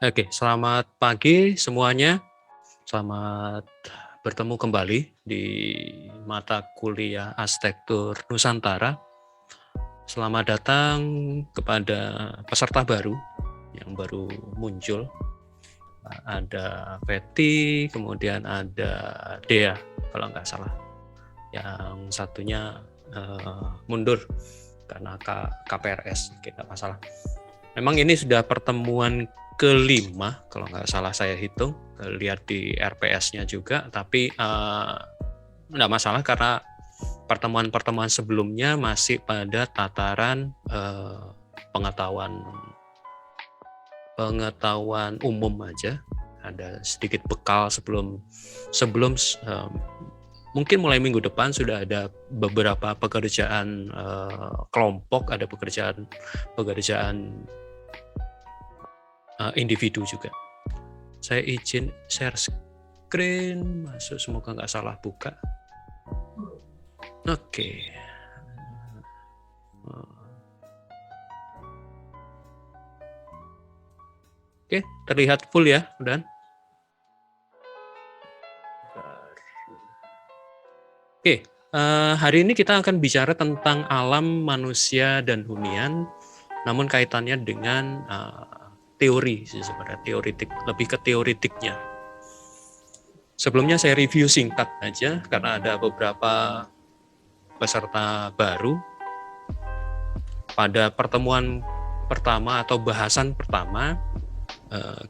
Oke, selamat pagi semuanya. Selamat bertemu kembali di mata kuliah Arsitektur Nusantara. Selamat datang kepada peserta baru yang baru muncul. Ada Betty, kemudian ada Dea, kalau nggak salah. Yang satunya mundur karena KPRS, nggak masalah. Memang ini sudah pertemuan kelima, kalau nggak salah saya hitung, lihat di RPS-nya juga, tapi nggak masalah karena pertemuan-pertemuan sebelumnya masih pada tataran pengetahuan umum aja, ada sedikit bekal sebelum mungkin mulai minggu depan sudah ada beberapa pekerjaan kelompok, ada pekerjaan individu juga. Saya izin share screen, masuk, semoga nggak salah buka. Oke. Oke, terlihat full ya, udah. Oke, hari ini kita akan bicara tentang alam, manusia, dan hunian, namun kaitannya dengan teori sih sebenarnya, teoritik, lebih ke teoritiknya. Sebelumnya saya review singkat aja karena ada beberapa peserta baru. Pada pertemuan pertama atau bahasan pertama,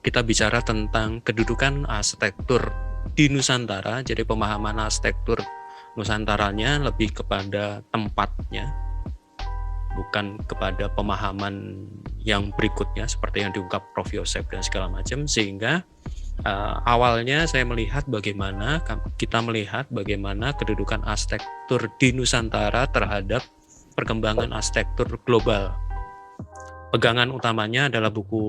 kita bicara tentang kedudukan arsitektur di Nusantara. Jadi pemahaman arsitektur Nusantaranya lebih kepada tempatnya, bukan kepada pemahaman yang berikutnya seperti yang diungkap Prof. Yosep dan segala macam. Sehingga awalnya saya melihat bagaimana kedudukan arsitektur di Nusantara terhadap perkembangan arsitektur global. Pegangan utamanya adalah buku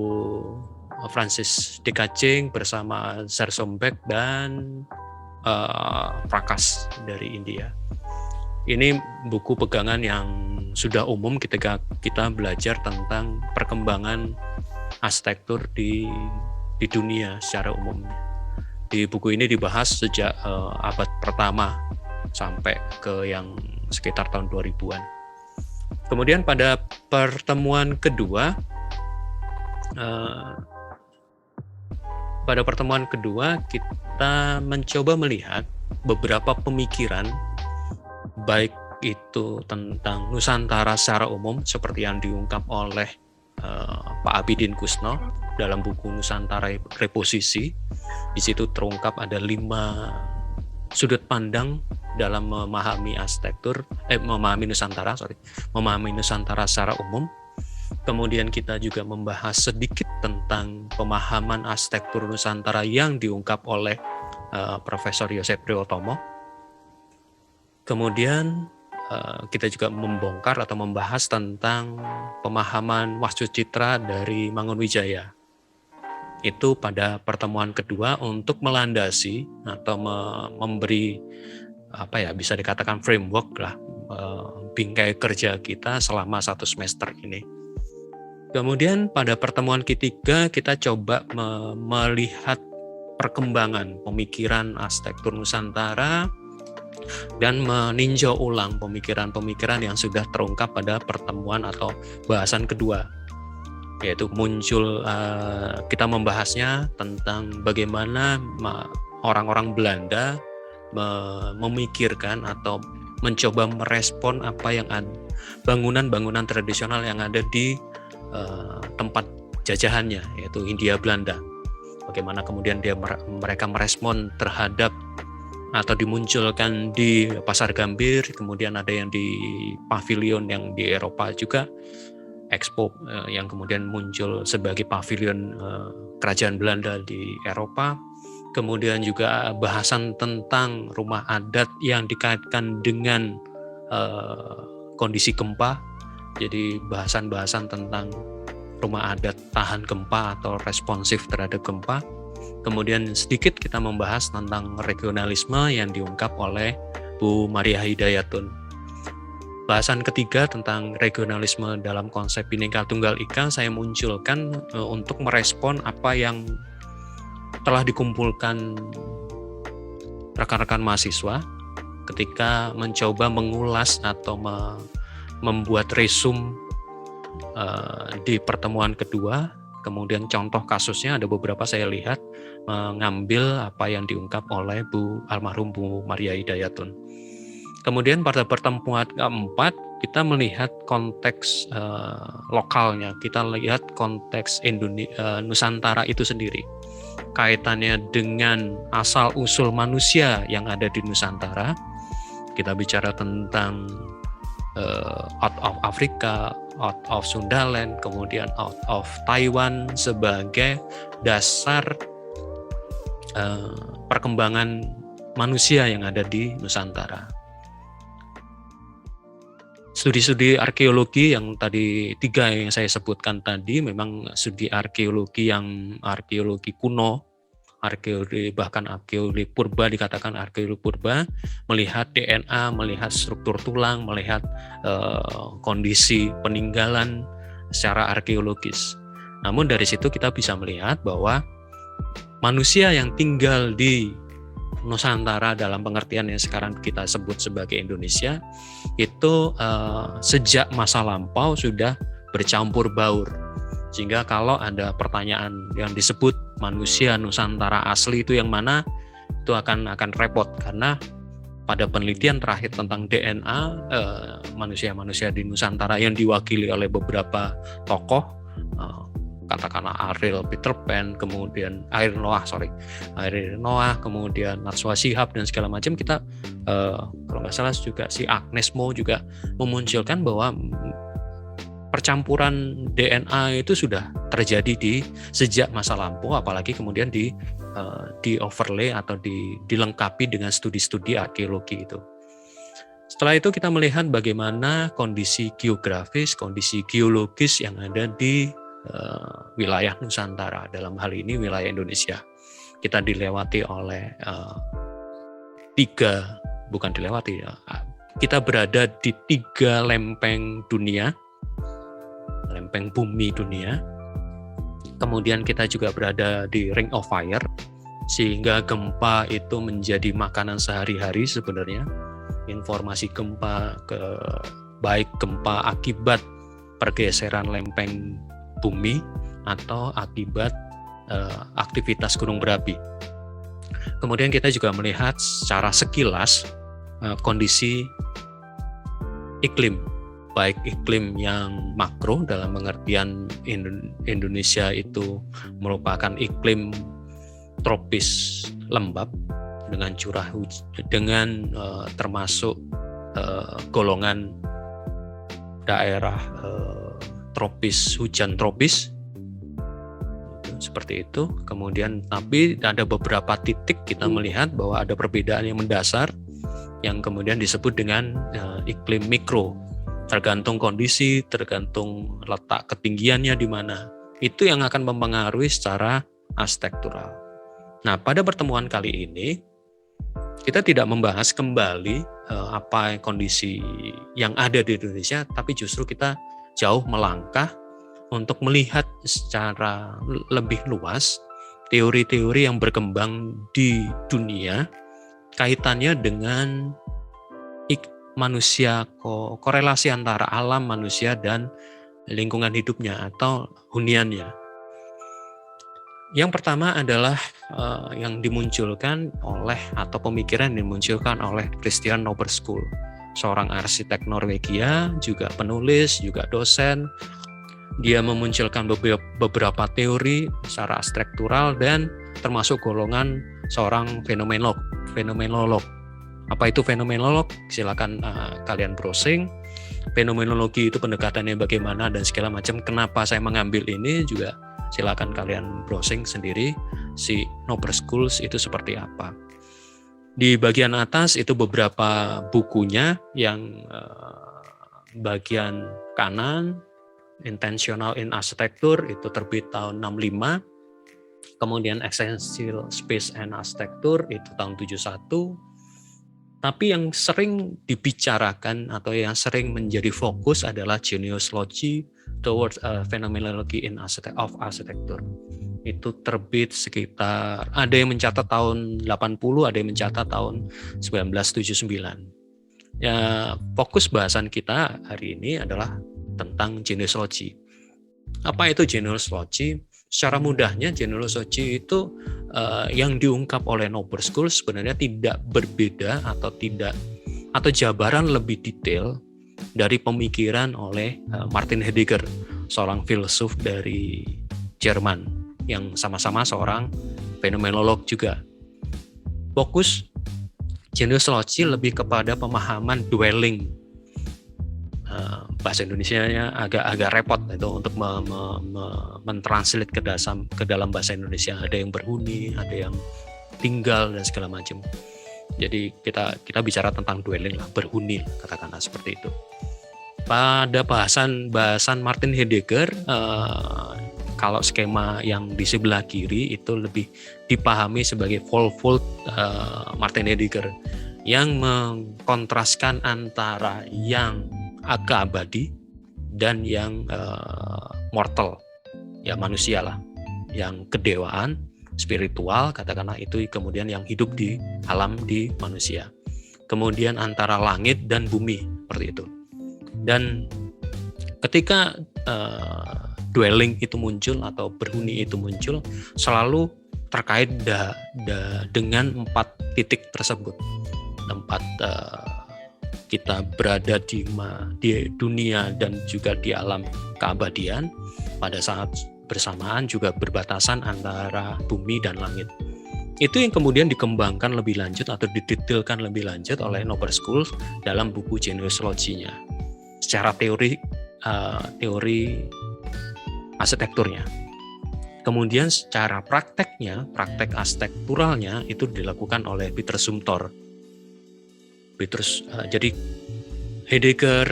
Francis de Kaching bersama Zarzombek dan Prakash dari India. Ini buku pegangan yang sudah umum ketika kita belajar tentang perkembangan arsitektur di dunia secara umum. Di buku ini dibahas sejak abad pertama sampai ke yang sekitar tahun 2000-an. Kemudian pada pertemuan kedua kita mencoba melihat beberapa pemikiran, baik itu tentang Nusantara secara umum seperti yang diungkap oleh Pak Abidin Kusno dalam buku Nusantara Reposisi. Di situ terungkap ada 5 sudut pandang dalam memahami memahami Nusantara secara umum. Kemudian kita juga membahas sedikit tentang pemahaman arsitektur Nusantara yang diungkap oleh Profesor Yosep Priyotomo. Kemudian kita juga membongkar atau membahas tentang pemahaman Wastucitra dari Mangunwijaya. Itu pada pertemuan kedua untuk melandasi atau memberi bisa dikatakan framework lah, bingkai kerja kita selama 1 semester ini. Kemudian pada pertemuan ketiga kita coba melihat perkembangan pemikiran arsitektur Nusantara dan meninjau ulang pemikiran-pemikiran yang sudah terungkap pada pertemuan atau bahasan kedua, yaitu muncul kita membahasnya tentang bagaimana orang-orang Belanda memikirkan atau mencoba merespon apa yang ada, bangunan-bangunan tradisional yang ada di tempat jajahannya, yaitu Hindia Belanda. Bagaimana kemudian mereka merespon terhadap atau dimunculkan di Pasar Gambir, kemudian ada yang di pavilion yang di Eropa juga, Expo yang kemudian muncul sebagai pavilion kerajaan Belanda di Eropa. Kemudian juga bahasan tentang rumah adat yang dikaitkan dengan kondisi gempa. Jadi bahasan-bahasan tentang rumah adat tahan gempa atau responsif terhadap gempa. Kemudian sedikit kita membahas tentang regionalisme yang diungkap oleh Bu Maria Hidayatun. bahasan ketiga tentang regionalisme dalam konsep Bhinneka Tunggal Ika saya munculkan untuk merespon apa yang telah dikumpulkan rekan-rekan mahasiswa ketika mencoba mengulas atau membuat resume di pertemuan kedua. Kemudian contoh kasusnya ada beberapa saya lihat mengambil apa yang diungkap oleh almarhum Bu Maria Hidayatun. Kemudian pada pertemuan keempat kita melihat konteks lokalnya, kita lihat konteks Nusantara itu sendiri, kaitannya dengan asal-usul manusia yang ada di Nusantara. Kita bicara tentang out of Afrika, out of Sundaland, kemudian out of Taiwan sebagai dasar perkembangan manusia yang ada di Nusantara. Studi-studi arkeologi yang tadi 3 yang saya sebutkan tadi memang studi arkeologi yang arkeologi kuno, bahkan arkeologi purba, dikatakan arkeologi purba, melihat DNA, melihat struktur tulang, melihat kondisi peninggalan secara arkeologis. Namun dari situ kita bisa melihat bahwa manusia yang tinggal di Nusantara dalam pengertian yang sekarang kita sebut sebagai Indonesia itu sejak masa lampau sudah bercampur baur. Sehingga kalau ada pertanyaan yang disebut manusia Nusantara asli itu yang mana, itu akan repot, karena pada penelitian terakhir tentang DNA manusia-manusia di Nusantara yang diwakili oleh beberapa tokoh, katakanlah Ariel Peter Pan, kemudian Air Noah, kemudian Natswa Shihab dan segala macam, kita kalau nggak salah juga si Agnes Mo juga memunculkan bahwa percampuran DNA itu sudah terjadi sejak masa lampau, apalagi kemudian di overlay atau dilengkapi dengan studi-studi arkeologi itu. Setelah itu kita melihat bagaimana kondisi geografis, kondisi geologis yang ada di wilayah Nusantara, dalam hal ini wilayah Indonesia. Kita dilewati oleh kita berada di 3 lempeng dunia, lempeng bumi dunia. Kemudian kita juga berada di Ring of Fire, sehingga gempa itu menjadi makanan sehari-hari sebenarnya. Informasi gempa, baik gempa akibat pergeseran lempeng bumi atau akibat aktivitas gunung berapi. Kemudian kita juga melihat secara sekilas kondisi iklim, baik iklim yang makro dalam pengertian Indonesia itu merupakan iklim tropis lembab dengan curah hujan, termasuk golongan daerah tropis, hujan tropis seperti itu. Kemudian tapi ada beberapa titik kita melihat bahwa ada perbedaan yang mendasar yang kemudian disebut dengan iklim mikro. Tergantung kondisi, tergantung letak ketinggiannya di mana. Itu yang akan mempengaruhi secara arsitektural. Nah, pada pertemuan kali ini kita tidak membahas kembali apa kondisi yang ada di Indonesia, tapi justru kita jauh melangkah untuk melihat secara lebih luas teori-teori yang berkembang di dunia kaitannya dengan manusia, korelasi antara alam manusia dan lingkungan hidupnya atau huniannya. Yang pertama adalah yang dimunculkan oleh atau pemikiran yang dimunculkan oleh Christian Noberskull, seorang arsitek Norwegia, juga penulis, juga dosen. Dia memunculkan beberapa teori secara struktural dan termasuk golongan seorang fenomenolog. Apa itu fenomenolog? Silakan kalian browsing. Fenomenologi itu pendekatannya bagaimana dan segala macam. Kenapa saya mengambil ini juga silakan kalian browsing sendiri. Si Noberskull itu seperti apa. Di bagian atas itu beberapa bukunya, yang bagian kanan Intentional in Architecture itu terbit tahun 65. Kemudian Essential Space and Architecture itu tahun 71. Tapi yang sering dibicarakan atau yang sering menjadi fokus adalah genealogy towards phenomenology in architecture. Itu terbit sekitar, ada yang mencatat tahun 80, ada yang mencatat tahun 1979. Ya, fokus bahasan kita hari ini adalah tentang genealogy. Apa itu genealogy? Secara mudahnya genealogy itu yang diungkap oleh Noble School sebenarnya tidak berbeda atau jabaran lebih detail dari pemikiran oleh Martin Heidegger, seorang filsuf dari Jerman yang sama-sama seorang fenomenolog juga. Fokus genealogy lebih kepada pemahaman dwelling. Bahasa Indonesianya agak repot itu untuk mentranslate ke dalam bahasa Indonesia. Ada yang berhuni, ada yang tinggal dan segala macam. Jadi kita bicara tentang dwelling lah, berhuni katakanlah seperti itu. Pada bahasan Martin Heidegger, kalau skema yang di sebelah kiri itu lebih dipahami sebagai fourfold Martin Heidegger yang mengkontraskan antara yang keabadi dan yang mortal, ya manusia lah, yang kedewaan, spiritual katakanlah itu kemudian yang hidup di alam di manusia. Kemudian antara langit dan bumi seperti itu. Dan ketika dwelling itu muncul atau berhuni itu muncul selalu terkait dengan 4 titik tersebut. Tempat kita berada di dunia dan juga di alam keabadian, pada saat bersamaan juga berbatasan antara bumi dan langit. Itu yang kemudian dikembangkan lebih lanjut atau didetailkan lebih lanjut oleh Noble School dalam buku Genealogy-nya secara teori arsitekturnya. Kemudian secara praktek arsitekturalnya itu dilakukan oleh Peter Zumthor. Jadi Heidegger,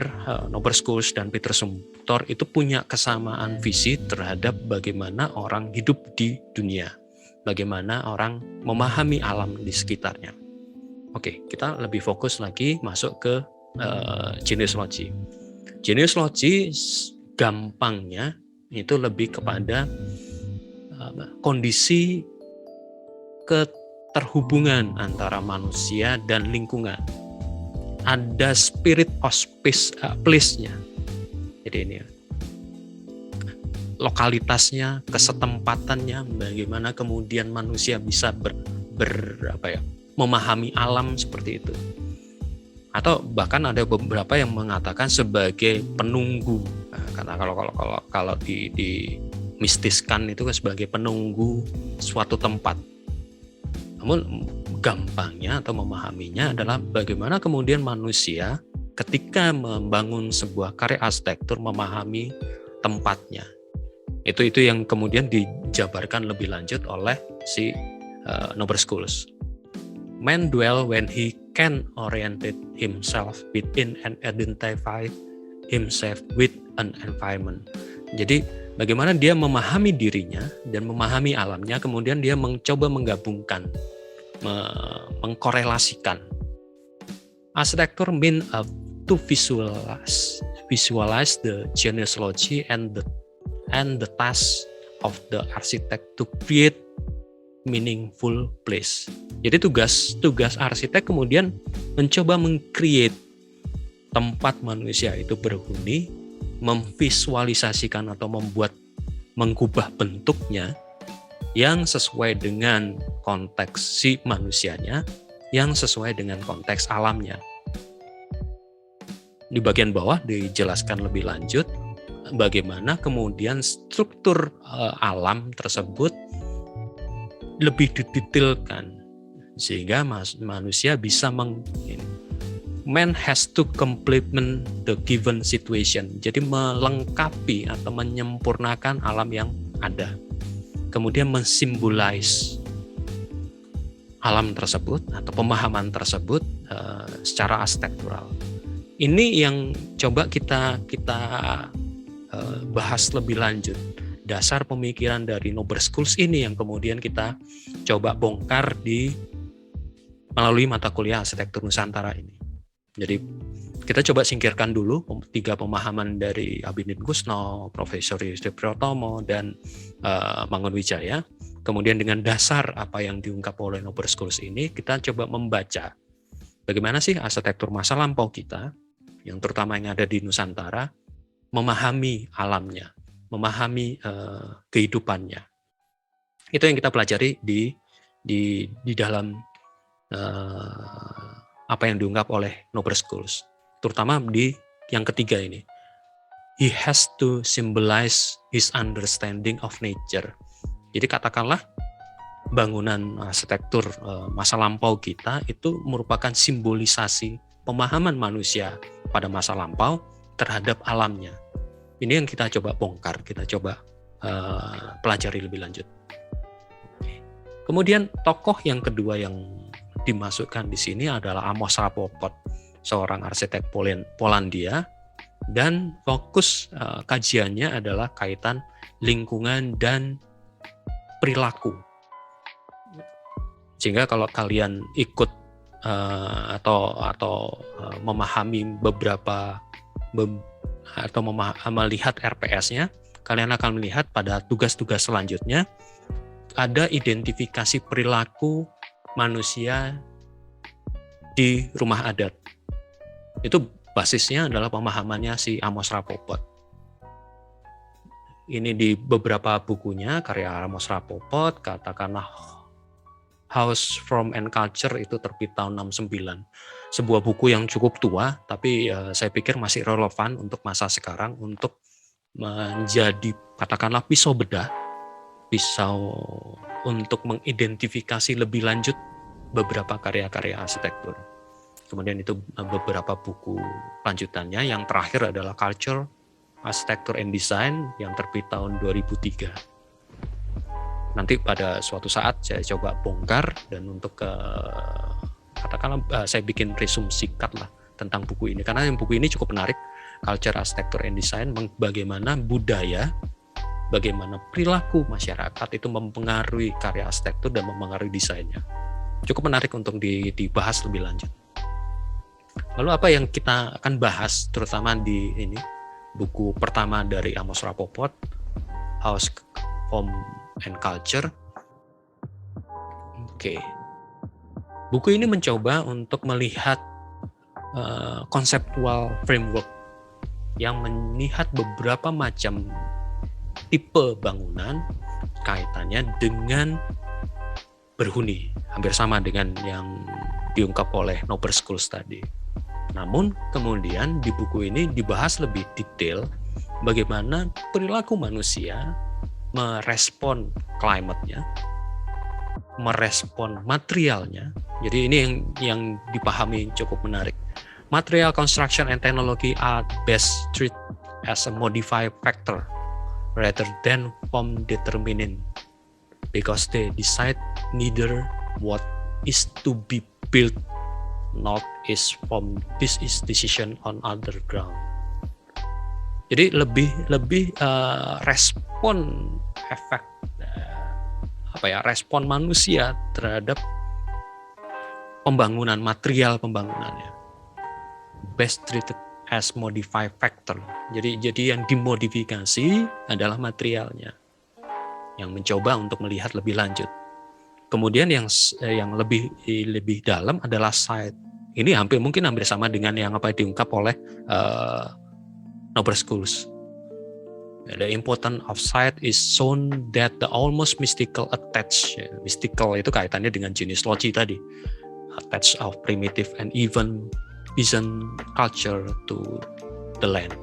Noble School dan Peter Zumthor itu punya kesamaan visi terhadap bagaimana orang hidup di dunia, bagaimana orang memahami alam di sekitarnya. Oke, kita lebih fokus lagi masuk ke genealogy. Genealogy gampangnya itu lebih kepada kondisi keterhubungan antara manusia dan lingkungan. Ada spirit of place-nya. Jadi ini lokalitasnya, kesetempatannya, bagaimana kemudian manusia bisa memahami alam seperti itu. Atau bahkan ada beberapa yang mengatakan sebagai penunggu. Nah, karena kalau di mistiskan itu sebagai penunggu suatu tempat. Namun gampangnya atau memahaminya adalah bagaimana kemudian manusia ketika membangun sebuah karya arsitektur memahami tempatnya. Itu yang kemudian dijabarkan lebih lanjut oleh si Noble Schools. Man dwell when he can orientate himself within and identify himself with an environment. Jadi bagaimana dia memahami dirinya dan memahami alamnya, kemudian dia mencoba menggabungkan, mengkorelasikan. Arsitektur mean to visualize the genealogy and the task of the architect to create meaningful place. Jadi tugas arsitek kemudian mencoba meng-create tempat manusia itu berhuni, memvisualisasikan atau mengubah bentuknya yang sesuai dengan konteks si manusianya, yang sesuai dengan konteks alamnya. Di bagian bawah dijelaskan lebih lanjut bagaimana kemudian struktur alam tersebut lebih didetailkan sehingga manusia bisa man has to complement the given situation. Jadi melengkapi atau menyempurnakan alam yang ada. Kemudian mensimbolize alam tersebut atau pemahaman tersebut secara arsitektural. Ini yang coba kita bahas lebih lanjut. Dasar pemikiran dari Noble Schools ini yang kemudian kita coba bongkar di melalui mata kuliah arsitektur Nusantara ini. Jadi kita coba singkirkan dulu 3 pemahaman dari Abidin Kusno, Profesor Yusuf Priyotomo, dan Mangunwijaya. Kemudian dengan dasar apa yang diungkap oleh Nober Schools ini, kita coba membaca bagaimana sih arsitektur masa lampau kita, yang terutama yang ada di Nusantara, memahami alamnya, memahami kehidupannya. Itu yang kita pelajari di dalam apa yang diungkap oleh Nober Schools, terutama di yang ketiga ini. He has to symbolize his understanding of nature. Jadi katakanlah bangunan arsitektur masa lampau kita itu merupakan simbolisasi pemahaman manusia pada masa lampau terhadap alamnya. Ini yang kita coba bongkar, kita coba pelajari lebih lanjut. Kemudian tokoh yang kedua yang dimasukkan di sini adalah Amos Rapoport, seorang arsitek Polandia, dan fokus kajiannya adalah kaitan lingkungan dan perilaku. Sehingga kalau kalian ikut atau memahami melihat RPS-nya, kalian akan melihat pada tugas-tugas selanjutnya ada identifikasi perilaku manusia di rumah adat. Itu basisnya adalah pemahamannya si Amos Rapoport. Ini di beberapa bukunya karya Amos Rapoport, katakanlah House, Form and Culture itu terbit tahun 69. Sebuah buku yang cukup tua, tapi saya pikir masih relevan untuk masa sekarang, untuk menjadi katakanlah pisau bedah, pisau untuk mengidentifikasi lebih lanjut beberapa karya-karya arsitektur. Kemudian itu beberapa buku lanjutannya. Yang terakhir adalah Culture, Architecture and Design yang terbit tahun 2003. Nanti pada suatu saat saya coba bongkar, dan untuk katakanlah saya bikin resume singkat lah tentang buku ini, karena yang buku ini cukup menarik. Culture, Architecture and Design, bagaimana budaya, bagaimana perilaku masyarakat itu mempengaruhi karya arsitektur dan mempengaruhi desainnya. Cukup menarik untuk dibahas lebih lanjut. Lalu apa yang kita akan bahas terutama di ini buku pertama dari Amos Rapoport, House, Form and Culture. Oke. Buku ini mencoba untuk melihat konseptual framework yang melihat beberapa macam tipe bangunan kaitannya dengan berhuni, hampir sama dengan yang diungkap oleh Nober Schools tadi. Namun kemudian di buku ini dibahas lebih detail bagaimana perilaku manusia merespon climate-nya, merespon materialnya. Jadi ini yang dipahami cukup menarik. Material construction and technology are best treated as a modifier factor rather than form determinant, because they decide neither what is to be built nor is form. This is decision on other ground. Jadi lebih respon efek respon manusia terhadap pembangunan, material pembangunannya. Best treated as modify factor. Jadi yang dimodifikasi adalah materialnya, yang mencoba untuk melihat lebih lanjut. Kemudian yang lebih dalam adalah site. Ini mungkin hampir sama dengan yang diungkap oleh Nober Schools. The importance of site is shown that the almost mystical attach. Mystical itu kaitannya dengan jenis logi tadi. Attach of primitive and even Byzantine culture to the land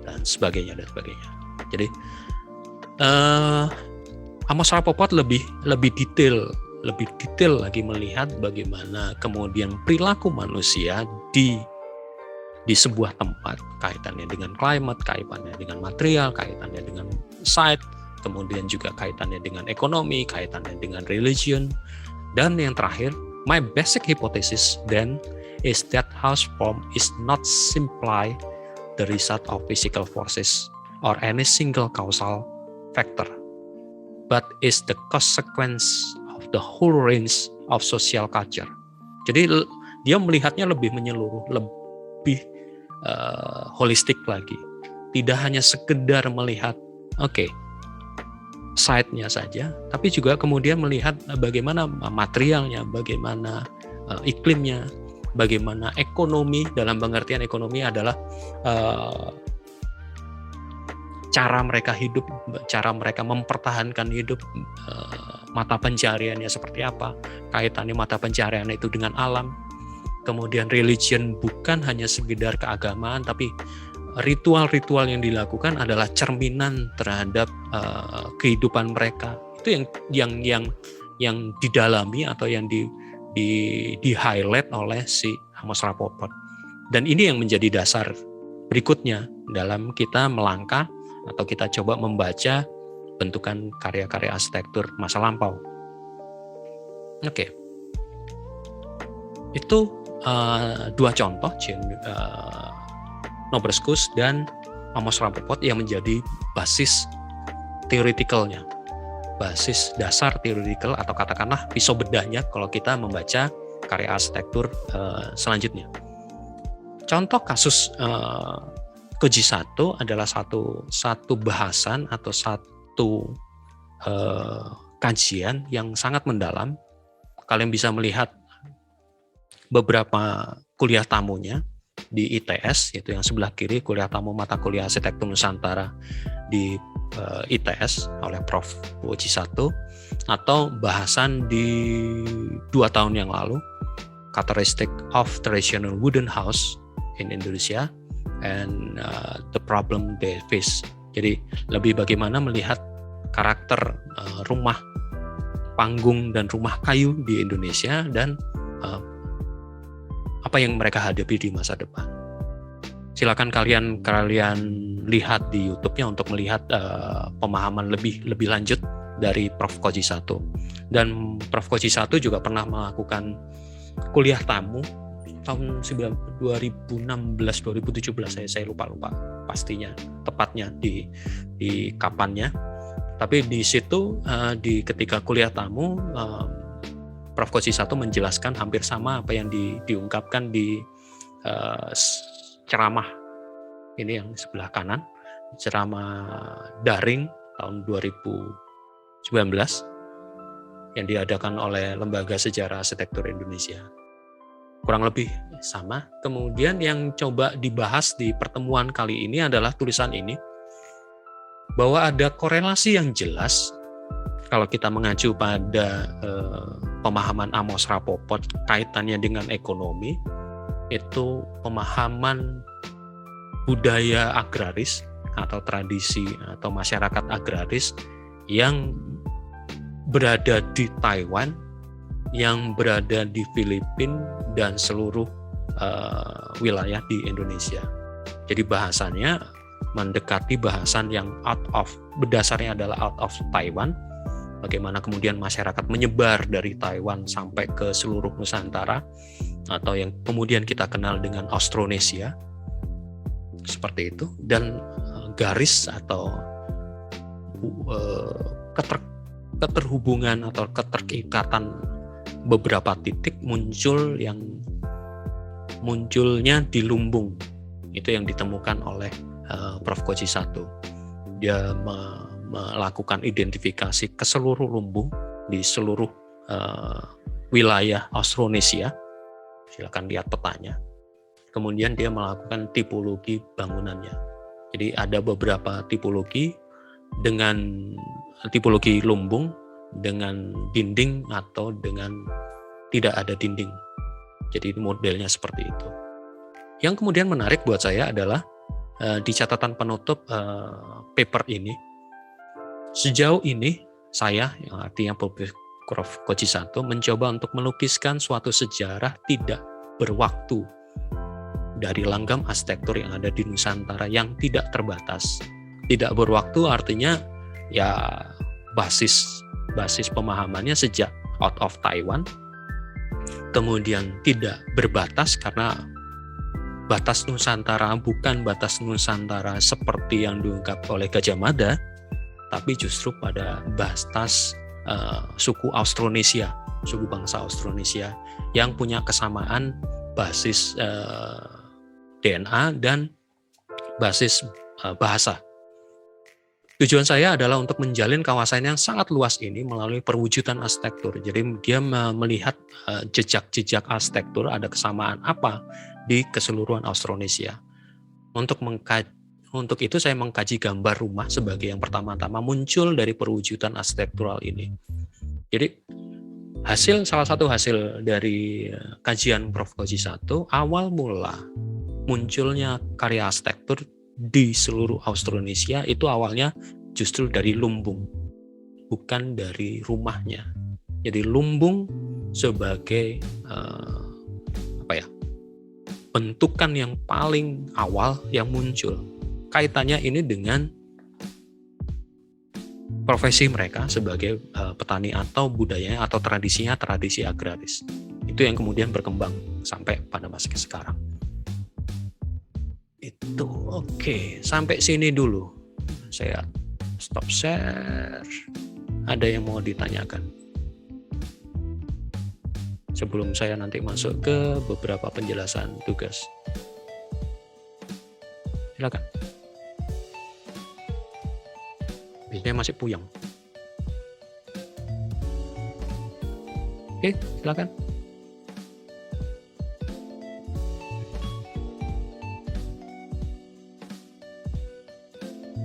dan sebagainya. Jadi Amos Rapoport lebih detail lagi melihat bagaimana kemudian perilaku manusia di sebuah tempat, kaitannya dengan climate, kaitannya dengan material, kaitannya dengan site, kemudian juga kaitannya dengan ekonomi, kaitannya dengan religion, dan yang terakhir, my basic hypothesis then is that house form is not simply the result of physical forces or any single causal factor, but is the consequence of the whole range of social culture, Jadi dia melihatnya lebih menyeluruh, lebih holistik lagi. Tidak hanya sekedar melihat side-nya saja, tapi juga kemudian melihat bagaimana materialnya, bagaimana iklimnya, bagaimana ekonomi. Dalam pengertian ekonomi adalah cara mereka hidup, cara mereka mempertahankan hidup, mata pencahariannya seperti apa, kaitannya mata pencaharian itu dengan alam. Kemudian religion bukan hanya sekedar keagamaan, tapi ritual-ritual yang dilakukan adalah cerminan terhadap kehidupan mereka. Itu yang didalami atau yang di highlight oleh si Amos Rapoport. Dan ini yang menjadi dasar berikutnya dalam kita melangkah atau kita coba membaca bentukan karya-karya arsitektur masa lampau. Itu dua contoh, Norbert Kuss dan Amos Rapoport, yang menjadi basis theoretical-nya, basis dasar theoretical, atau katakanlah pisau bedahnya kalau kita membaca karya arsitektur selanjutnya. Contoh kasus Koji Sato adalah satu bahasan atau satu kajian yang sangat mendalam. Kalian bisa melihat beberapa kuliah tamunya di ITS, yaitu yang sebelah kiri, kuliah tamu mata kuliah arsitektur Nusantara di ITS oleh Prof. Koji Sato, atau bahasan di 2 tahun yang lalu, Characteristic of Traditional Wooden House in Indonesia and the Problem They Face. Jadi lebih bagaimana melihat karakter rumah panggung dan rumah kayu di Indonesia dan apa yang mereka hadapi di masa depan. Silakan kalian lihat di YouTube-nya untuk melihat pemahaman lebih lanjut dari Prof. Koji Sato. Dan Prof. Koji Sato juga pernah melakukan kuliah tamu tahun 2016-2017, saya lupa pastinya tepatnya di kapannya. Tapi di situ ketika kuliah tamu, Prof. Koji Sato menjelaskan hampir sama apa yang diungkapkan di ceramah ini yang sebelah kanan, ceramah daring tahun 2019 yang diadakan oleh Lembaga Sejarah Arsitektur Indonesia. Kurang lebih sama. Kemudian yang coba dibahas di pertemuan kali ini adalah tulisan ini, bahwa ada korelasi yang jelas kalau kita mengacu pada pemahaman Amos Rapoport kaitannya dengan ekonomi, itu pemahaman budaya agraris atau tradisi atau masyarakat agraris yang berada di Taiwan, yang berada di Filipina dan seluruh wilayah di Indonesia. Jadi bahasannya mendekati bahasan yang berdasarnya adalah out of Taiwan. Bagaimana kemudian masyarakat menyebar dari Taiwan sampai ke seluruh Nusantara, atau yang kemudian kita kenal dengan Austronesia, seperti itu. Dan garis atau keterhubungan atau keterikatan beberapa titik munculnya di lumbung, itu yang ditemukan oleh Prof. Koji Sato. Dia melakukan identifikasi ke seluruh lumbung di seluruh wilayah Austronesia. Silakan lihat petanya. Kemudian dia melakukan tipologi bangunannya. Jadi ada beberapa tipologi, dengan tipologi lumbung dengan dinding atau dengan tidak ada dinding. Jadi modelnya seperti itu. Yang kemudian menarik buat saya adalah di catatan penutup paper ini, sejauh ini saya, yang artinya Prof. Koji Sato, mencoba untuk melukiskan suatu sejarah tidak berwaktu dari langgam arsitektur yang ada di Nusantara yang tidak terbatas. Tidak berwaktu artinya ya basis pemahamannya sejak out of Taiwan, kemudian tidak berbatas karena batas Nusantara bukan batas Nusantara seperti yang diungkap oleh Gajah Mada, tapi justru pada batas suku Austronesia, suku bangsa Austronesia yang punya kesamaan basis DNA dan basis bahasa. Tujuan saya adalah untuk menjalin kawasan yang sangat luas ini melalui perwujudan arsitektur. Jadi dia melihat jejak-jejak arsitektur, ada kesamaan apa di keseluruhan Austronesia. Untuk itu saya mengkaji gambar rumah sebagai yang pertama-tama muncul dari perwujudan arsitektural ini. Jadi salah satu hasil dari kajian Prof. Koji 1, awal mula munculnya karya arsitektur di seluruh Austronesia itu awalnya justru dari lumbung, bukan dari rumahnya. Jadi lumbung sebagai bentukan yang paling awal yang muncul. Kaitannya ini dengan profesi mereka sebagai petani atau budayanya atau tradisinya tradisi agraris. Itu yang kemudian berkembang sampai pada masa sekarang. Itu oke. Sampai sini dulu. Saya stop share. Ada yang mau ditanyakan? Sebelum saya nanti masuk ke beberapa penjelasan tugas. Silakan. Biasanya masih puyeng. Oke, silakan.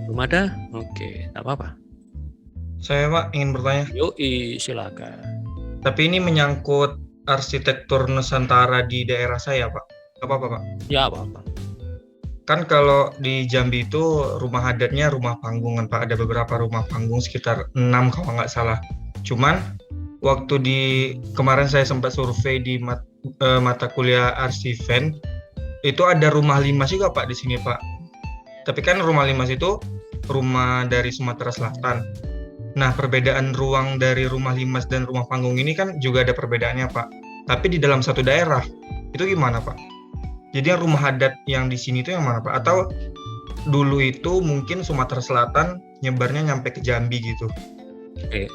Belum ada? Oke, tak apa-apa. Saya Pak ingin bertanya. Yoi, silakan. Tapi ini menyangkut arsitektur Nusantara di daerah saya Pak. Apa-apa Pak? Ya, apa-apa. Kan kalau di Jambi itu rumah adatnya rumah panggung kan Pak. Ada beberapa rumah panggung sekitar 6 kalau nggak salah. Cuman waktu kemarin saya sempat survei di mata kuliah Arsiven, itu ada rumah limas juga Pak di sini Pak. Tapi kan rumah limas itu rumah dari Sumatera Selatan. Nah, perbedaan ruang dari rumah limas dan rumah panggung ini kan juga ada perbedaannya Pak. Tapi di dalam satu daerah, itu gimana Pak? Jadi yang rumah adat yang di sini itu yang mana Pak? Atau dulu itu mungkin Sumatera Selatan nyebarnya nyampe ke Jambi gitu? Oke,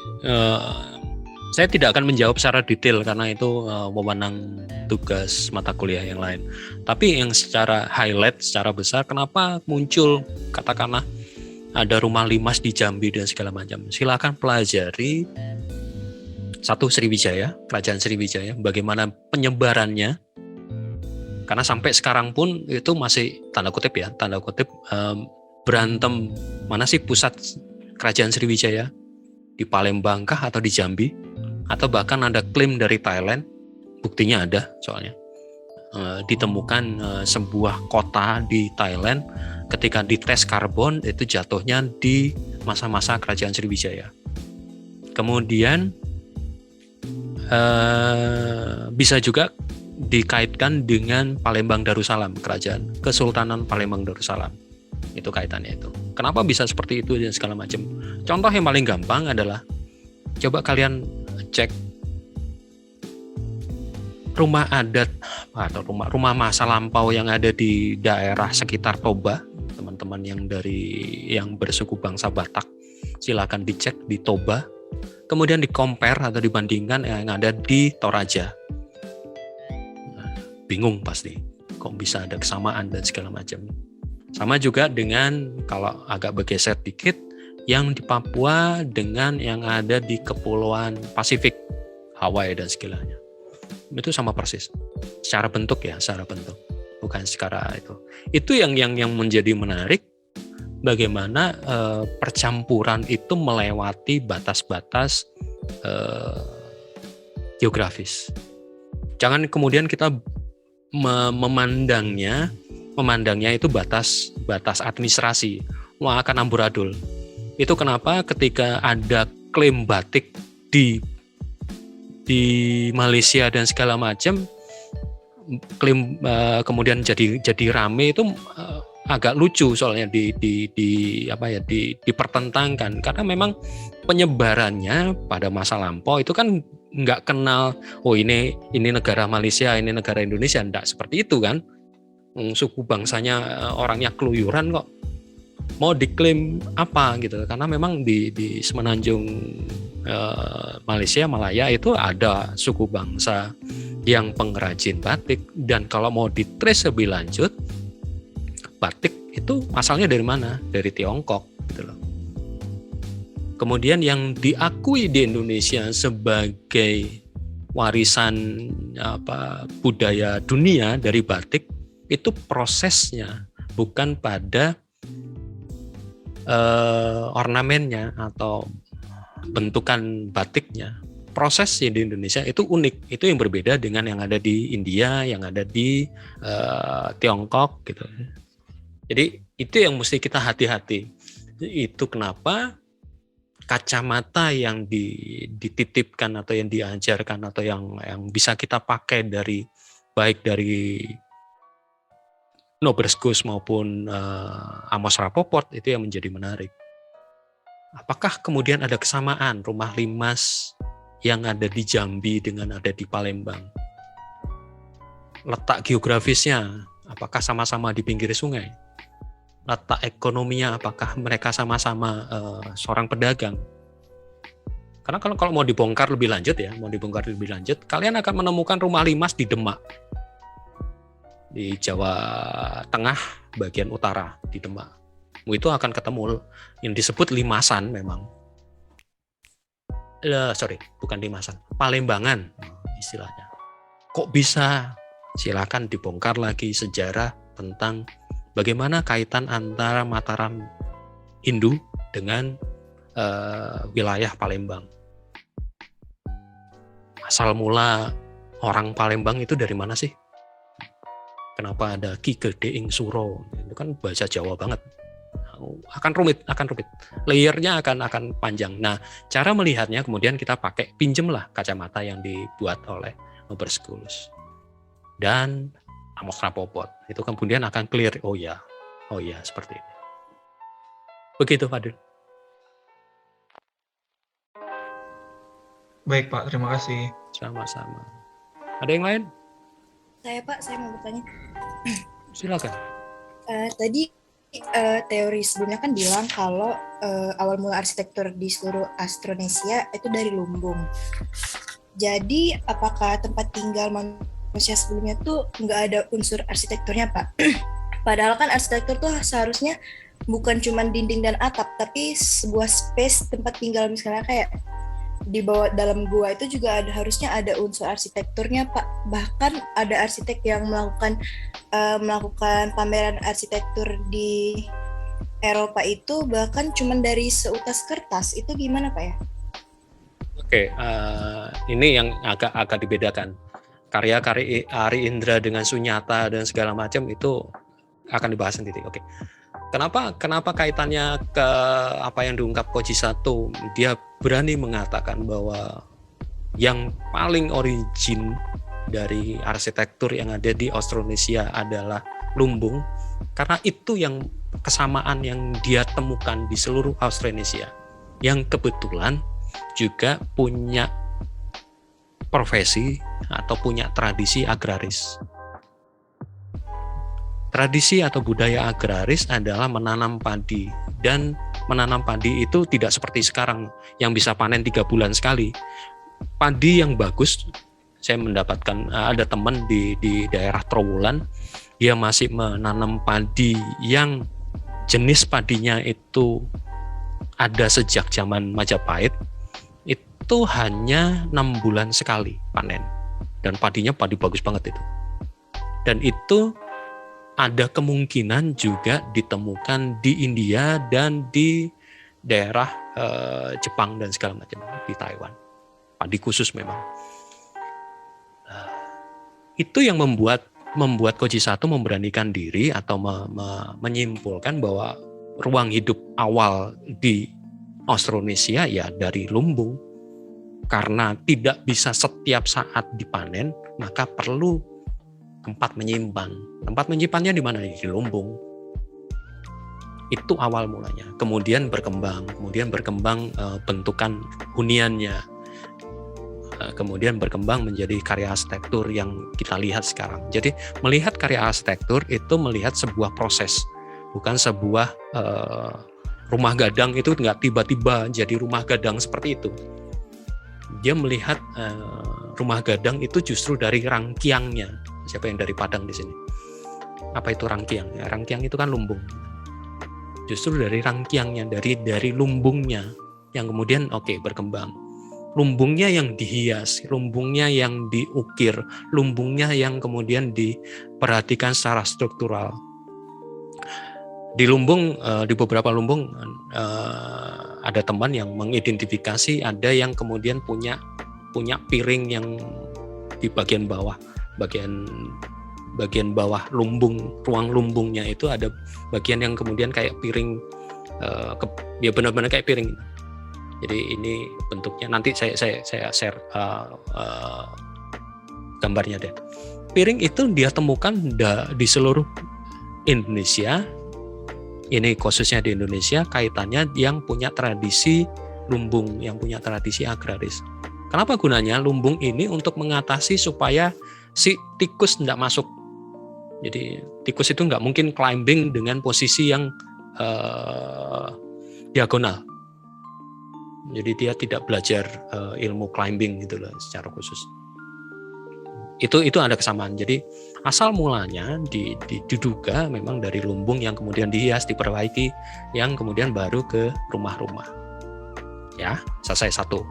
saya tidak akan menjawab secara detail karena itu wewenang tugas mata kuliah yang lain. Tapi yang secara highlight, secara besar, kenapa muncul katakanlah ada rumah limas di Jambi dan segala macam. Silakan pelajari satu Sriwijaya, Kerajaan Sriwijaya, bagaimana penyebarannya. Karena sampai sekarang pun itu masih tanda kutip berantem mana sih pusat Kerajaan Sriwijaya, di Palembang kah atau di Jambi, atau bahkan ada klaim dari Thailand, buktinya ada soalnya. Ditemukan sebuah kota di Thailand ketika dites karbon itu jatuhnya di masa-masa Kerajaan Sriwijaya. Kemudian bisa juga dikaitkan dengan Palembang Darussalam, Kerajaan Kesultanan Palembang Darussalam. Itu kaitannya itu. Kenapa bisa seperti itu dan segala macam. Contoh yang paling gampang adalah coba kalian cek rumah adat atau rumah masa lampau yang ada di daerah sekitar Toba, teman-teman yang bersuku bangsa Batak, silakan dicek di Toba, kemudian di-compare atau dibandingkan yang ada di Toraja. Bingung pasti, kok bisa ada kesamaan dan segala macam. Sama juga dengan kalau agak bergeser dikit, yang di Papua dengan yang ada di Kepulauan Pasifik, Hawaii dan segalanya. Itu sama persis. Secara bentuk, bukan secara itu. Itu yang menjadi menarik, bagaimana percampuran itu melewati batas-batas geografis. Jangan kemudian kita memandangnya itu batas administrasi. Wah, akan amburadul. Itu kenapa ketika ada klaim batik di Malaysia dan segala macam, klaim kemudian jadi rame itu agak lucu soalnya dipertentangkan karena memang penyebarannya pada masa lampau itu kan nggak kenal ini negara Malaysia, ini negara Indonesia, enggak seperti itu kan. Suku bangsanya orangnya keluyuran kok mau diklaim apa gitu, karena memang di Semenanjung Malaysia, Malaya itu ada suku bangsa yang pengrajin batik. Dan kalau mau ditrace lebih lanjut, batik itu asalnya dari mana? Dari Tiongkok gitu loh. Kemudian yang diakui di Indonesia sebagai warisan budaya dunia dari batik itu prosesnya, bukan pada ornamennya atau bentukan batiknya. Prosesnya di Indonesia itu unik, itu yang berbeda dengan yang ada di India, yang ada di Tiongkok gitu. Jadi itu yang mesti kita hati-hati. Itu kenapa kacamata yang dititipkan atau yang diajarkan atau yang bisa kita pakai dari baik dari Norbert Gus maupun Amos Rapoport itu yang menjadi menarik. Apakah kemudian ada kesamaan rumah limas yang ada di Jambi dengan ada di Palembang? Letak geografisnya, apakah sama-sama di pinggir sungai? Letak ekonominya, apakah mereka sama-sama seorang pedagang? Karena kalau mau dibongkar lebih lanjut kalian akan menemukan rumah limas di Demak, di Jawa Tengah bagian utara di Demak. Itu akan ketemu yang disebut limasan memang. Bukan limasan, Palembangan istilahnya. Kok bisa? Silakan dibongkar lagi sejarah tentang bagaimana kaitan antara Mataram Hindu dengan wilayah Palembang. Asal mula orang Palembang itu dari mana sih? Kenapa ada Ki Gedeing Suro? Itu kan bahasa Jawa banget. Akan rumit. Layernya akan panjang. Nah, cara melihatnya kemudian kita pinjemlah kacamata yang dibuat oleh Norbert Gus dan Amos Rapoport. Itu kemudian akan clear. Oh ya, seperti ini. Begitu, Fadil. Baik, Pak. Terima kasih. Sama-sama. Ada yang lain? Saya mau bertanya. Silakan. Tadi teori sebelumnya kan bilang kalau awal mula arsitektur di seluruh Austronesia itu dari lumbung. Jadi apakah tempat tinggal manusia sebelumnya tuh nggak ada unsur arsitekturnya, Pak? Padahal kan arsitektur tuh seharusnya bukan cuma dinding dan atap, tapi sebuah space tempat tinggal, misalnya kayak di bawah dalam gua itu juga harusnya ada unsur arsitekturnya, Pak. Bahkan ada arsitek yang melakukan pameran arsitektur di Eropa itu bahkan cuma dari seutas kertas. Itu gimana, Pak ya? Oke, ini yang agak dibedakan. Karya-karya Ari Indra dengan Sunyata dan segala macam itu akan dibahas sendiri. Oke. Kenapa kaitannya ke apa yang diungkap Koji Sato? Dia berani mengatakan bahwa yang paling origin dari arsitektur yang ada di Austronesia adalah lumbung, karena itu yang kesamaan yang dia temukan di seluruh Austronesia, yang kebetulan juga punya profesi atau punya tradisi agraris. Tradisi atau budaya agraris adalah menanam padi, dan menanam padi itu tidak seperti sekarang yang bisa panen 3 bulan sekali. Padi yang bagus, saya mendapatkan ada teman di daerah Trowulan, dia masih menanam padi yang jenis padinya itu ada sejak zaman Majapahit, itu hanya 6 bulan sekali panen, dan padinya padi bagus banget itu. Dan itu ada kemungkinan juga ditemukan di India dan di daerah Jepang dan segala macam, di Taiwan. Padi khusus memang. Itu yang membuat Koji Sato memberanikan diri atau menyimpulkan bahwa ruang hidup awal di Austronesia ya dari lumbung. Karena tidak bisa setiap saat dipanen, maka perlu tempat menyimpan. Tempat menyimpannya di mana? Di lumbung. Itu awal mulanya. Kemudian berkembang bentukan huniannya. Kemudian berkembang menjadi karya arsitektur yang kita lihat sekarang. Jadi melihat karya arsitektur itu melihat sebuah proses, bukan sebuah rumah gadang itu nggak tiba-tiba jadi rumah gadang seperti itu. Dia melihat rumah gadang itu justru dari rangkiangnya. Siapa yang dari Padang di sini? Apa itu rangkiang? Ya, rangkiang itu kan lumbung. Justru dari rangkiangnya, dari lumbungnya yang kemudian berkembang. Lumbungnya yang dihias, lumbungnya yang diukir, lumbungnya yang kemudian diperhatikan secara struktural. Di lumbung, di beberapa lumbung ada teman yang mengidentifikasi, ada yang kemudian punya piring yang di bagian bawah lumbung, ruang lumbungnya itu ada bagian yang kemudian kayak piring, ya benar-benar kayak piring. Jadi ini bentuknya, nanti saya share gambarnya deh. Piring itu dia temukan di seluruh Indonesia. Ini khususnya di Indonesia, kaitannya yang punya tradisi lumbung, yang punya tradisi agraris. Kenapa gunanya lumbung ini? Untuk mengatasi supaya si tikus tidak masuk. Jadi tikus itu nggak mungkin climbing dengan posisi yang diagonal. Jadi dia tidak belajar ilmu climbing gitu loh secara khusus. Itu ada kesamaan. Jadi asal mulanya diduga memang dari lumbung yang kemudian dihias, diperbaiki, yang kemudian baru ke rumah-rumah. Ya, selesai satu.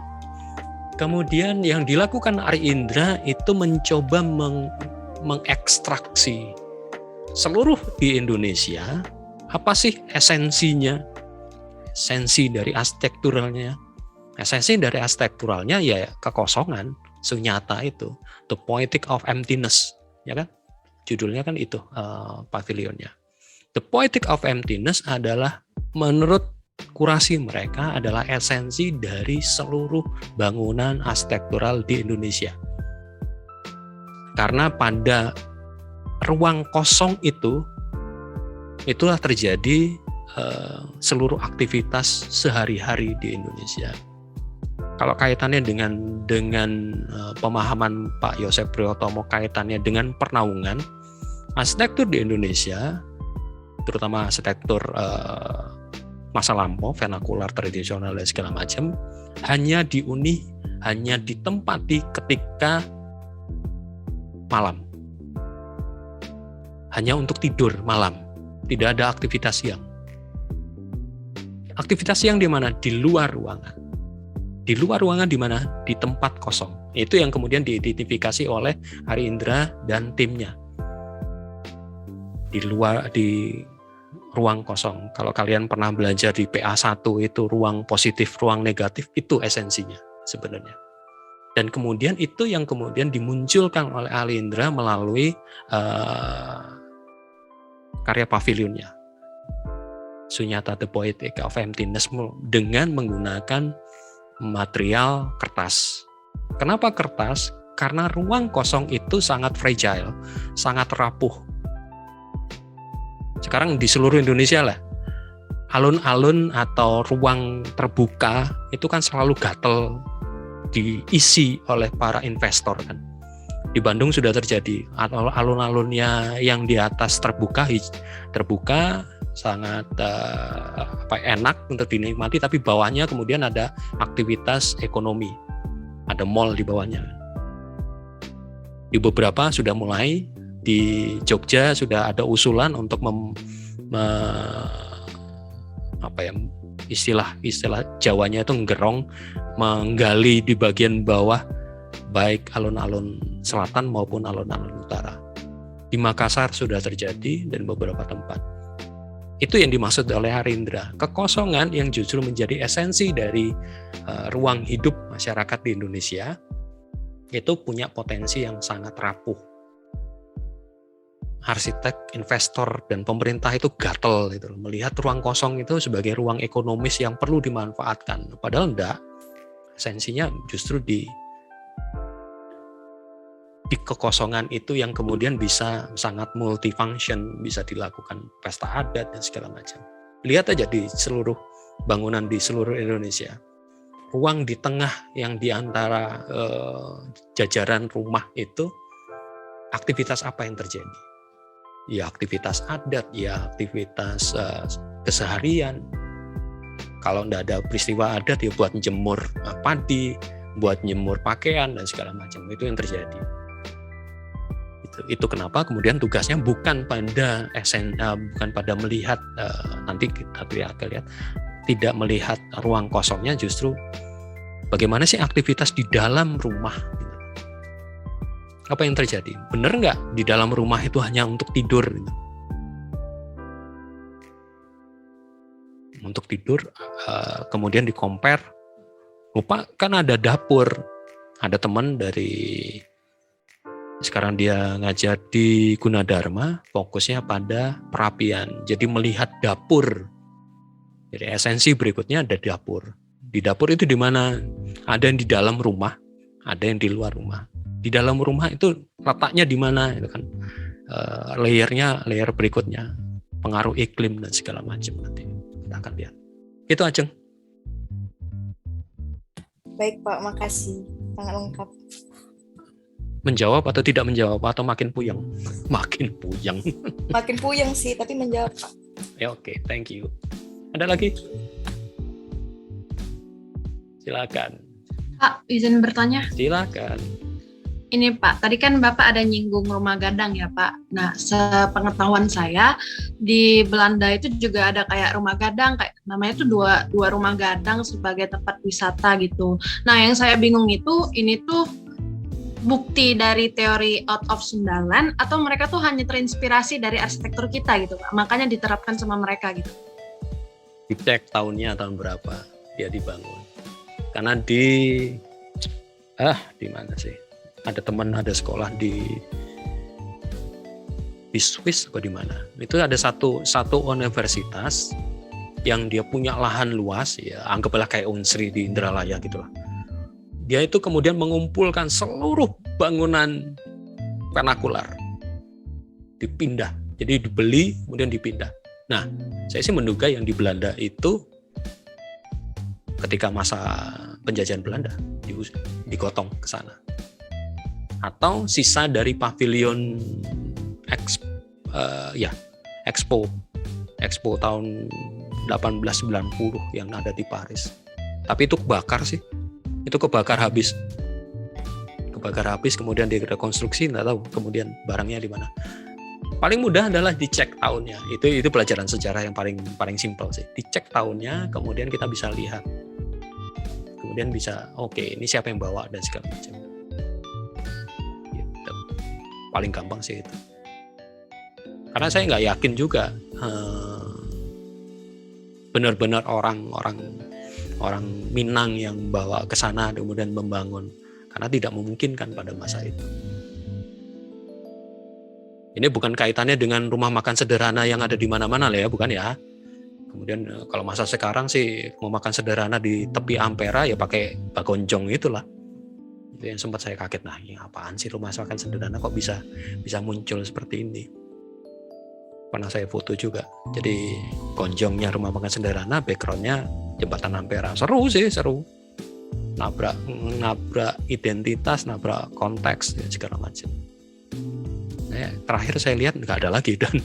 Kemudian yang dilakukan Ari Indra itu mencoba mengekstraksi seluruh di Indonesia, apa sih esensinya, esensi dari arsitekturalnya. Esensi dari arsitekturalnya ya kekosongan, sunyata itu, the poetic of emptiness, ya kan? Judulnya kan itu pavilionnya. The poetic of emptiness adalah menurut kurasi mereka adalah esensi dari seluruh bangunan arsitektural di Indonesia. Karena pada ruang kosong itulah terjadi seluruh aktivitas sehari-hari di Indonesia. Kalau kaitannya dengan pemahaman Pak Yosef Priyotomo, kaitannya dengan pernaungan, arsitektur di Indonesia, terutama arsitektur masa lampau, vernakular, tradisional dan segala macam, hanya ditempati ketika malam. Hanya untuk tidur malam, tidak ada aktivitas siang. Aktivitas siang di mana? Di luar ruangan. Di luar ruangan di mana? Di tempat kosong. Itu yang kemudian diidentifikasi oleh Ari Indra dan timnya. Di ruang kosong. Kalau kalian pernah belajar di PA1 itu ruang positif, ruang negatif, itu esensinya sebenarnya. Dan kemudian itu yang kemudian dimunculkan oleh Ari Indra melalui karya pavilionnya. Sunyata the Poetic of Emptiness dengan menggunakan material kertas. Kenapa kertas? Karena ruang kosong itu sangat fragile, sangat rapuh. Sekarang di seluruh Indonesia lah, alun-alun atau ruang terbuka itu kan selalu gatel diisi oleh para investor kan. Di Bandung sudah terjadi, atau alun-alunnya yang di atas terbuka sangat enak untuk dinikmati, tapi bawahnya kemudian ada aktivitas ekonomi, ada mall di bawahnya. Di beberapa sudah mulai, di Jogja sudah ada usulan untuk istilah Jawanya itu nggerong, menggali di bagian bawah baik alun-alun selatan maupun alun-alun utara. Di Makassar sudah terjadi dan beberapa tempat. Itu yang dimaksud oleh Ari Indra, kekosongan yang justru menjadi esensi dari ruang hidup masyarakat di Indonesia, itu punya potensi yang sangat rapuh. Arsitek, investor, dan pemerintah itu gatel gitu, melihat ruang kosong itu sebagai ruang ekonomis yang perlu dimanfaatkan. Padahal enggak, esensinya justru di kekosongan itu yang kemudian bisa sangat multifunction, bisa dilakukan pesta adat dan segala macam. Lihat aja di seluruh bangunan di seluruh Indonesia, ruang di tengah yang di antara jajaran rumah itu, aktivitas apa yang terjadi? Ya aktivitas adat, ya aktivitas keseharian. Kalau tidak ada peristiwa adat ya buat jemur padi, buat nyemur pakaian dan segala macam. Itu yang terjadi. Itu kenapa kemudian tugasnya bukan pada bukan pada melihat, nanti kita lihat, tidak melihat ruang kosongnya, justru bagaimana sih aktivitas di dalam rumah. Apa yang terjadi? Benar nggak di dalam rumah itu hanya untuk tidur? Untuk tidur, kemudian di-compare, lupa kan ada dapur. Ada teman dari, sekarang dia ngajar di Gunadarma, fokusnya pada perapian. Jadi melihat dapur. Jadi esensi berikutnya ada dapur. Di dapur itu di mana? Ada yang di dalam rumah, ada yang di luar rumah. Di dalam rumah itu letaknya di mana? Itu kan layer berikutnya, pengaruh iklim dan segala macam nanti. Kita akan lihat. Itu Ajeng. Baik Pak, makasih. Sangat lengkap. Menjawab atau tidak menjawab atau makin puyeng? Makin puyeng. Makin puyeng sih, tapi menjawab Pak. Ya oke, thank you. Ada lagi? Silakan. Pak, izin bertanya. Silakan. Ini Pak, tadi kan Bapak ada nyinggung rumah gadang ya Pak. Nah, sepengetahuan saya di Belanda itu juga ada kayak rumah gadang, kayak namanya itu dua rumah gadang sebagai tempat wisata gitu. Nah, yang saya bingung itu, ini tuh bukti dari teori out of Sundaland atau mereka tuh hanya terinspirasi dari arsitektur kita gitu Pak. Makanya diterapkan sama mereka gitu. Dicek tahunnya tahun berapa dia dibangun. Karena di mana sih? Ada teman, ada sekolah di Swiss atau di mana? Itu ada satu universitas yang dia punya lahan luas, ya anggaplah kayak Unsri di Indralaya gitulah. Dia itu kemudian mengumpulkan seluruh bangunan vernakular, dipindah. Jadi dibeli kemudian dipindah. Nah, saya sih menduga yang di Belanda itu ketika masa penjajahan Belanda digotong ke sana. Atau sisa dari pavilion Expo tahun 1890 yang ada di Paris. Tapi itu kebakar sih. Itu kebakar habis kemudian direkonstruksi, nggak tahu kemudian barangnya di mana. Paling mudah adalah dicek tahunnya. Itu pelajaran sejarah yang paling simpel sih. Dicek tahunnya, kemudian kita bisa lihat. Kemudian bisa, oke, ini siapa yang bawa dan segala macam. Gitu. Paling gampang sih itu. Karena saya nggak yakin juga benar-benar orang Minang yang bawa ke sana kemudian membangun, karena tidak memungkinkan pada masa itu. Ini bukan kaitannya dengan rumah makan sederhana yang ada di mana-mana lah ya, bukan ya. Kemudian kalau masa sekarang sih mau makan sederhana di tepi Ampera ya pakai bagonjong itulah. Itu yang sempat saya kaget, nah ini apaan sih rumah makan sederhana kok bisa muncul seperti ini. Pernah saya foto juga. Jadi gonjongnya rumah makan sederhana, backgroundnya jembatan Ampera. Seru. Nabrak identitas, nabrak konteks ya, segala macam. Terakhir saya lihat nggak ada lagi dan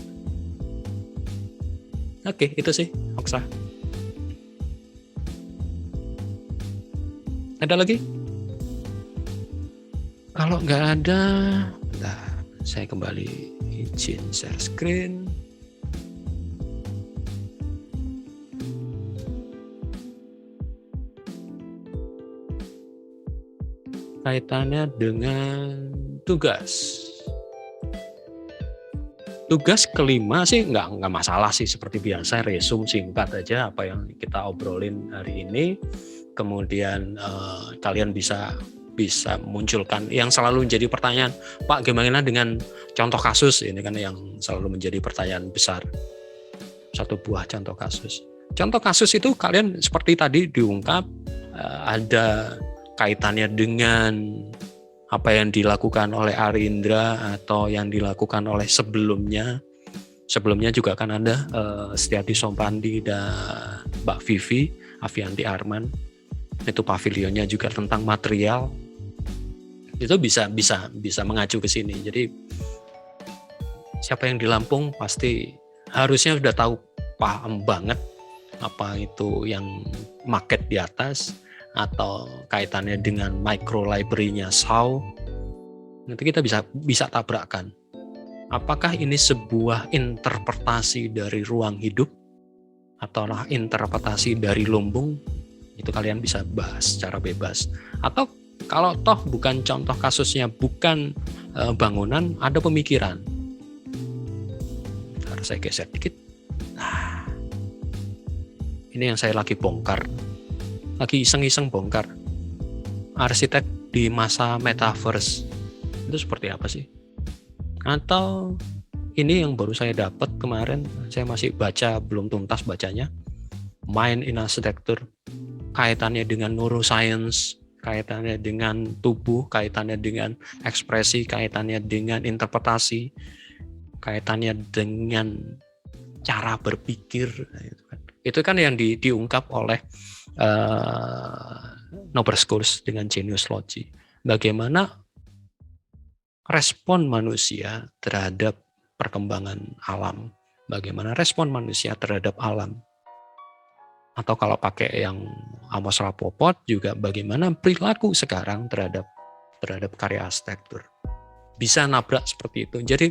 oke, itu sih Oksa. Ada lagi? Kalau nggak ada, bentar, saya kembali izin share screen. Kaitannya dengan tugas. Tugas kelima sih nggak masalah sih, seperti biasa resume singkat aja apa yang kita obrolin hari ini. Kemudian kalian bisa munculkan yang selalu menjadi pertanyaan, Pak gimana dengan contoh kasus, ini kan yang selalu menjadi pertanyaan besar. Satu buah contoh kasus. Contoh kasus itu kalian seperti tadi diungkap ada kaitannya dengan apa yang dilakukan oleh Arindra atau yang dilakukan oleh sebelumnya. Sebelumnya juga kan ada Setiati Sompandi dan Mbak Vivi, Avianti Arman. Itu pavilionnya juga tentang material. Itu bisa mengacu ke sini. Jadi siapa yang di Lampung pasti harusnya sudah tahu, paham banget apa itu yang market di atas, atau kaitannya dengan micro library-nya Shaw, nanti kita bisa tabrakkan. Apakah ini sebuah interpretasi dari ruang hidup atau interpretasi dari lumbung? Itu kalian bisa bahas secara bebas. Atau kalau toh bukan contoh kasusnya, bukan bangunan, ada pemikiran. Harus saya geser dikit. Nah, ini yang saya lagi bongkar. Lagi iseng-iseng bongkar. Arsitek di masa metaverse itu seperti apa sih? Atau ini yang baru saya dapat kemarin, saya masih baca, belum tuntas bacanya. Mind in Architecture, kaitannya dengan neuroscience, kaitannya dengan tubuh, kaitannya dengan ekspresi, kaitannya dengan interpretasi, kaitannya dengan cara berpikir. Itu kan yang diungkap oleh Noble Schools dengan Genius Loci. Bagaimana respon manusia terhadap perkembangan alam, bagaimana respon manusia terhadap alam, atau kalau pakai yang Amos Rapoport juga bagaimana perilaku sekarang terhadap karya arsitektur, bisa nabrak seperti itu. Jadi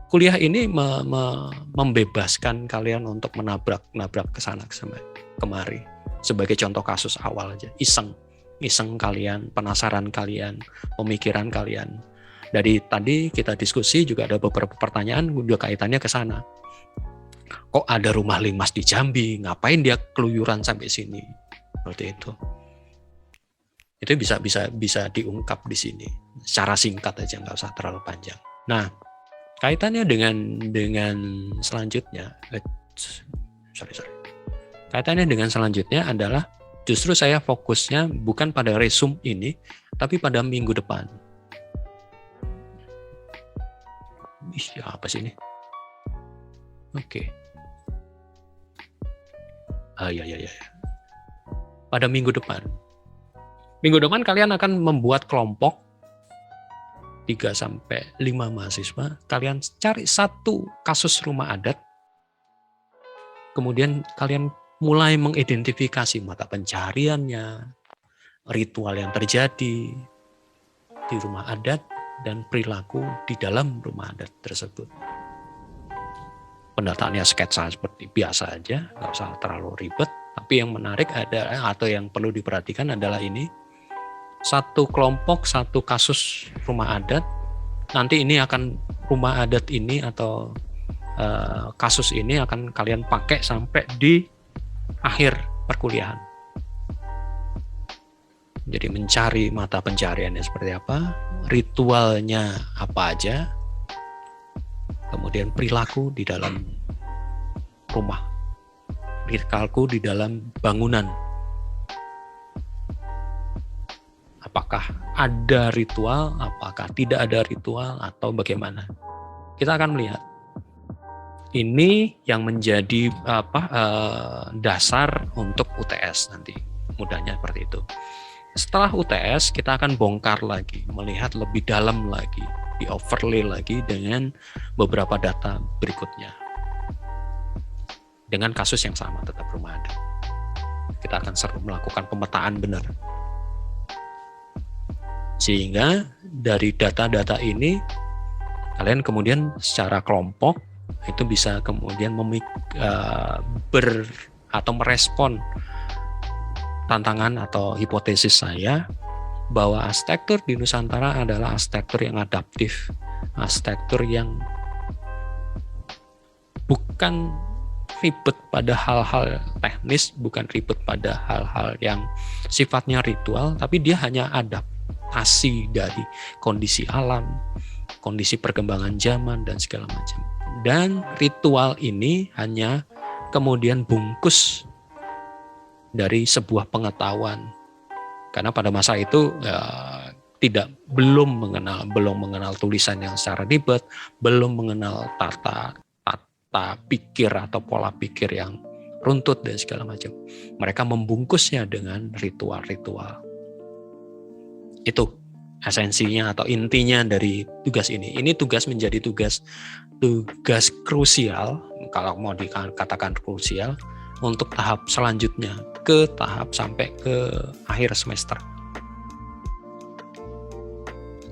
kuliah ini membebaskan kalian untuk menabrak kesana kemari. Sebagai contoh kasus awal aja, iseng kalian, penasaran kalian, pemikiran kalian. Dari tadi kita diskusi juga ada beberapa pertanyaan udah kaitannya ke sana. Kok ada rumah limas di Jambi? Ngapain dia keluyuran sampai sini? Seperti itu. Itu bisa diungkap di sini. Secara singkat aja, nggak usah terlalu panjang. Nah, kaitannya dengan selanjutnya, kaitannya dengan selanjutnya adalah justru saya fokusnya bukan pada resume ini, tapi pada minggu depan. Apa sih ini? Oke. Ya. Pada minggu depan. Minggu depan kalian akan membuat kelompok 3-5 mahasiswa. Kalian cari satu kasus rumah adat. Kemudian kalian mulai mengidentifikasi mata pencahariannya, ritual yang terjadi di rumah adat, dan perilaku di dalam rumah adat tersebut. Pendataannya sketsa seperti biasa aja, nggak usah terlalu ribet. Tapi yang menarik adalah, atau yang perlu diperhatikan adalah ini, satu kelompok, satu kasus rumah adat. Nanti ini akan rumah adat ini atau kasus ini akan kalian pakai sampai di akhir perkuliahan. Jadi mencari mata pencahariannya seperti apa, ritualnya apa aja, kemudian perilaku di dalam rumah, perilaku di dalam bangunan. Apakah ada ritual, apakah tidak ada ritual, atau bagaimana? Kita akan melihat. Ini yang menjadi dasar untuk UTS nanti, mudahnya seperti itu. Setelah UTS kita akan bongkar lagi, melihat lebih dalam lagi, di overlay lagi dengan beberapa data berikutnya. Dengan kasus yang sama, tetap rumah adat. Kita akan melakukan pemetaan benar. Sehingga dari data-data ini kalian kemudian secara kelompok itu bisa kemudian merespon tantangan atau hipotesis saya bahwa arsitektur di Nusantara adalah arsitektur yang adaptif, arsitektur yang bukan ribet pada hal-hal teknis, bukan ribet pada hal-hal yang sifatnya ritual, tapi dia hanya adaptasi dari kondisi alam, kondisi perkembangan zaman, dan segala macam. Dan ritual ini hanya kemudian bungkus dari sebuah pengetahuan, karena pada masa itu belum mengenal tulisan yang secara ribet, belum mengenal tata pikir atau pola pikir yang runtut dan segala macam. Mereka membungkusnya dengan ritual-ritual. Itu esensinya atau intinya dari tugas ini. Ini menjadi tugas krusial, kalau mau dikatakan krusial, untuk tahap selanjutnya, ke tahap sampai ke akhir semester.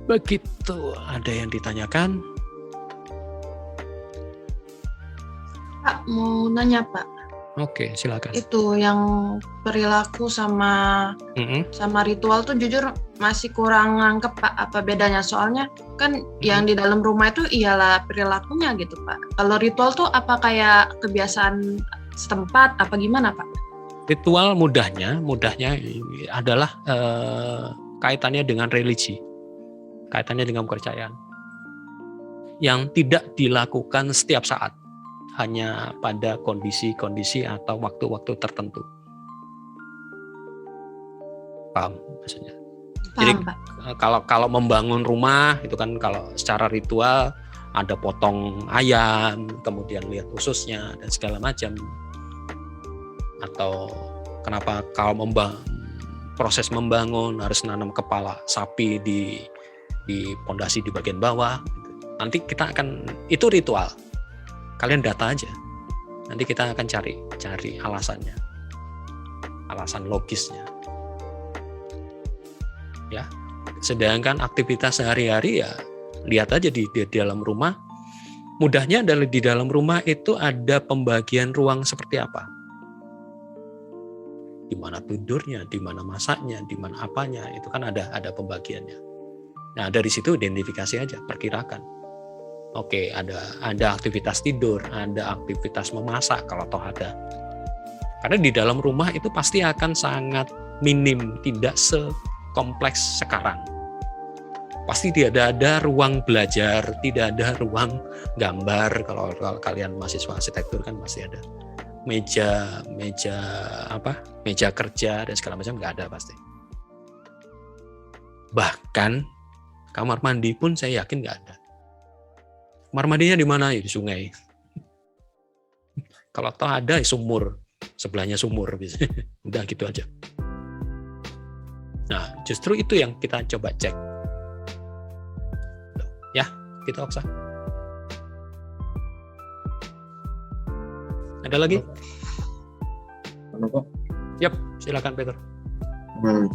Begitu. Ada yang ditanyakan? Pak, mau nanya Pak, Oke, silakan. itu yang perilaku sama ritual tuh jujur masih kurang nangkep Pak, apa bedanya, soalnya kan yang di dalam rumah itu iyalah perilakunya gitu Pak. Kalau ritual tuh apa kayak kebiasaan setempat apa gimana Pak? Ritual mudahnya adalah kaitannya dengan religi, kaitannya dengan kepercayaan yang tidak dilakukan setiap saat, hanya pada kondisi-kondisi atau waktu-waktu tertentu. Paham maksudnya? Jadi Paham Pak. kalau membangun rumah itu kan, kalau secara ritual ada potong ayam, kemudian lihat ususnya dan segala macam. Atau kenapa kalau proses membangun harus nanam kepala sapi di pondasi di bagian bawah. Nanti kita akan, itu ritual. Kalian data aja. Nanti kita akan cari alasannya. Alasan logisnya. Ya. Sedangkan aktivitas sehari-hari ya lihat aja di dalam rumah. Mudahnya adalah di dalam rumah itu ada pembagian ruang seperti apa. Di mana tidurnya, di mana masaknya, di mana apanya, itu kan ada pembagiannya. Nah, dari situ identifikasi aja, perkirakan. Oke, ada aktivitas tidur, ada aktivitas memasak kalau toh ada. Karena di dalam rumah itu pasti akan sangat minim, tidak sekompleks sekarang. Pasti tidak ada ruang belajar, tidak ada ruang gambar. Kalau kalian mahasiswa arsitektur kan pasti ada meja kerja dan segala macam, nggak ada pasti. Bahkan kamar mandi pun saya yakin nggak ada. Kamar mandinya di mana? Ya, di sungai. Kalau toh ada, ya sumur, sebelahnya sumur, udah gitu aja. Nah, justru itu yang kita coba cek. Ya, gitu Oksa. Ada lagi? Halo Pak. Yap, silakan Peter.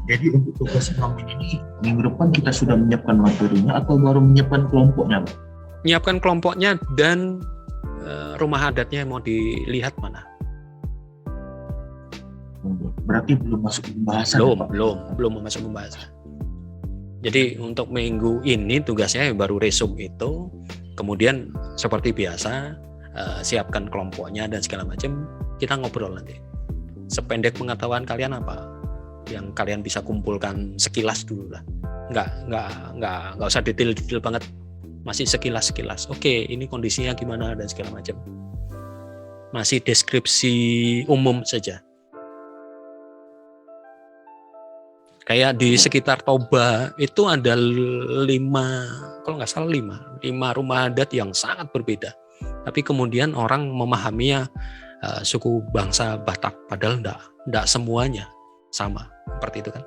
Jadi untuk tugas pendamping ini minggu depan kita sudah menyiapkan materinya atau baru menyiapkan kelompoknya Pak? Menyiapkan kelompoknya dan rumah adatnya mau dilihat mana? Berarti belum masuk pembahasan. Belum masuk pembahasan. Jadi untuk minggu ini tugasnya baru resume itu, kemudian seperti biasa siapkan kelompoknya dan segala macam, kita ngobrol nanti. Sependek pengetahuan kalian apa yang kalian bisa kumpulkan sekilas dulu lah. Nggak usah detail banget, masih sekilas. Oke, ini kondisinya gimana dan segala macam. Masih deskripsi umum saja. Kayak di sekitar Toba itu ada 5 rumah adat yang sangat berbeda. Tapi kemudian orang memahaminya suku bangsa Batak, padahal enggak semuanya sama seperti itu kan.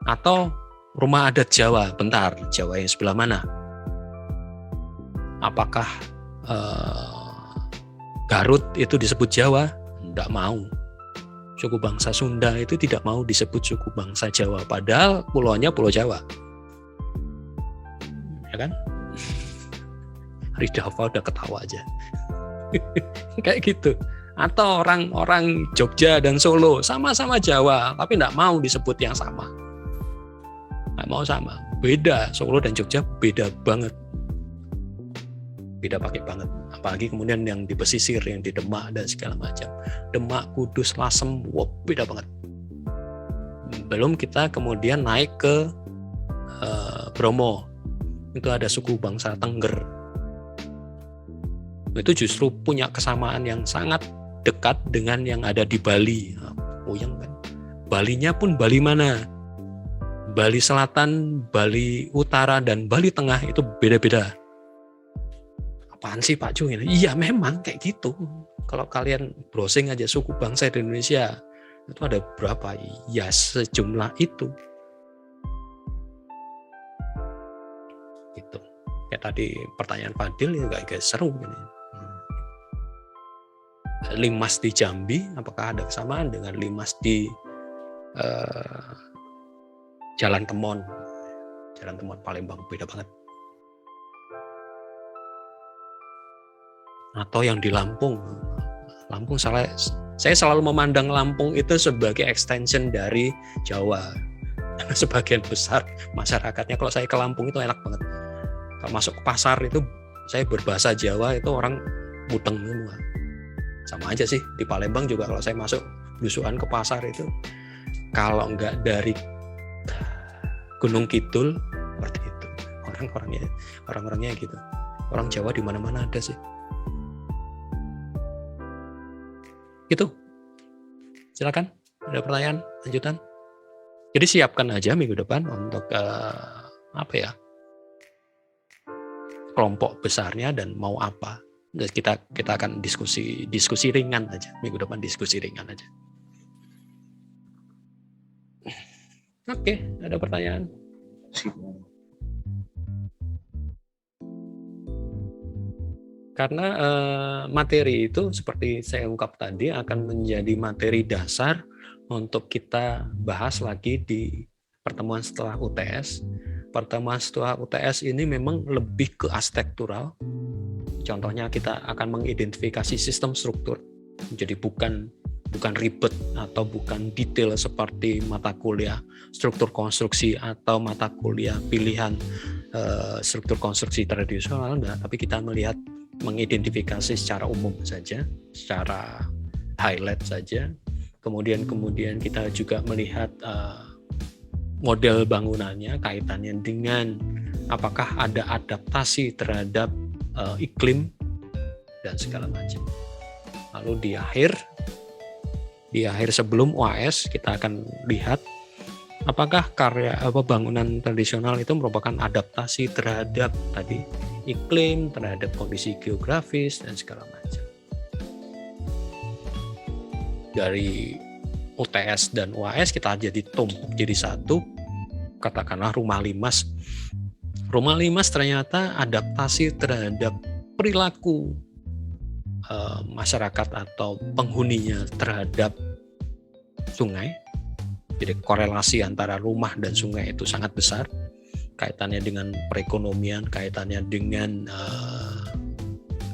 Atau rumah adat Jawa, bentar, Jawa yang sebelah mana? Apakah Garut itu disebut Jawa? Enggak mau. Suku bangsa Sunda itu tidak mau disebut suku bangsa Jawa, padahal pulaunya Pulau Jawa. Ya kan? Ridafa udah ketawa aja. Kayak gitu. Atau orang Jogja dan Solo sama-sama Jawa, tapi enggak mau disebut yang sama. Enggak mau sama. Beda, Solo dan Jogja beda banget. Beda pakai banget. Apalagi kemudian yang di pesisir, yang di Demak dan segala macam. Demak, Kudus, Lasem, wow, beda banget. Belum kita kemudian naik ke Bromo. Itu ada suku bangsa Tengger. Itu justru punya kesamaan yang sangat dekat dengan yang ada di Bali. Puyeng kan. Balinya pun Bali mana? Bali Selatan, Bali Utara, dan Bali Tengah itu beda-beda. Apaan sih Pak Jung ini? Iya memang kayak gitu. Kalau kalian browsing aja suku bangsa di Indonesia, itu ada berapa? Ya sejumlah itu. Gitu. Kayak tadi pertanyaan Fadil ya, kayak seru gini. Limas di Jambi, apakah ada kesamaan dengan Limas di Jalan Temon Palembang? Beda banget. Atau yang di Lampung saya selalu memandang Lampung itu sebagai extension dari Jawa. Sebagian besar masyarakatnya, kalau saya ke Lampung itu enak banget. Kalau masuk ke pasar itu saya berbahasa Jawa, itu orang muteng semua. Sama aja sih di Palembang juga, kalau saya masuk belusuan ke pasar itu, kalau nggak dari Gunung Kidul seperti itu, orang-orangnya gitu. Orang Jawa di mana-mana ada sih. Gitu. Silakan, ada pertanyaan lanjutan? Jadi siapkan aja minggu depan untuk kelompok besarnya dan mau apa. Dan kita akan diskusi ringan aja minggu depan, diskusi ringan aja. Oke, ada pertanyaan? Karena materi itu seperti saya ungkap tadi akan menjadi materi dasar untuk kita bahas lagi di pertemuan setelah UTS. Pertemuan setelah UTS ini memang lebih ke arsitektural. Contohnya kita akan mengidentifikasi sistem struktur. Jadi bukan ribet atau bukan detail seperti mata kuliah struktur konstruksi atau mata kuliah pilihan struktur konstruksi tradisional, tapi kita mengidentifikasi secara umum saja, secara highlight saja. Kemudian kita juga melihat model bangunannya, kaitannya dengan apakah ada adaptasi terhadap iklim dan segala macam. Lalu di akhir sebelum UAS kita akan lihat apakah bangunan tradisional itu merupakan adaptasi terhadap tadi iklim, terhadap kondisi geografis dan segala macam. Dari UTS dan UAS kita jadi tumpuk jadi satu, katakanlah rumah limas. Rumah limas ternyata adaptasi terhadap perilaku masyarakat atau penghuninya terhadap sungai. Jadi korelasi antara rumah dan sungai itu sangat besar, kaitannya dengan perekonomian, kaitannya dengan